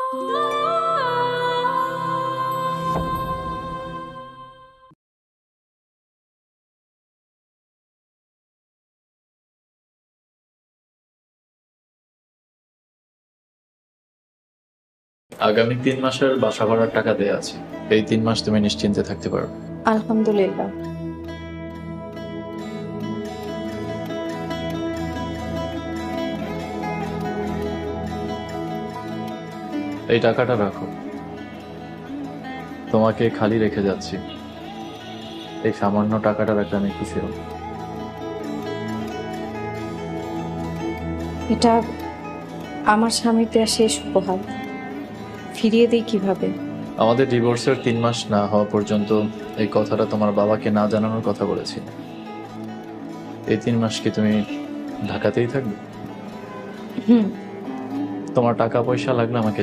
আগামী 3 মাসের বাসা ভাড়ার টাকা দেয়া আছে। এই 3 মাস তুমি নিশ্চিন্তে থাকতে পারো। আলহামদুলিল্লাহ। এই টাকাটা রাখো, তোমাকে খালি রেখে যাচ্ছি। এই সামান্য টাকাটা রাখলে আমি খুশি হব। এটা আমার স্বামীর দেয়া শেষ উপহার, ফিরিয়ে দিই কিভাবে? আমাদের ডিভোর্সের 3 মাস না হওয়া পর্যন্ত এই কথাটা তোমার বাবাকে না জানানোর কথা বলেছি। এই 3 মাস কি তুমি ঢাকাতেই থাকবে? হুম। তোমার টাকা পয়সা লাগলে আমাকে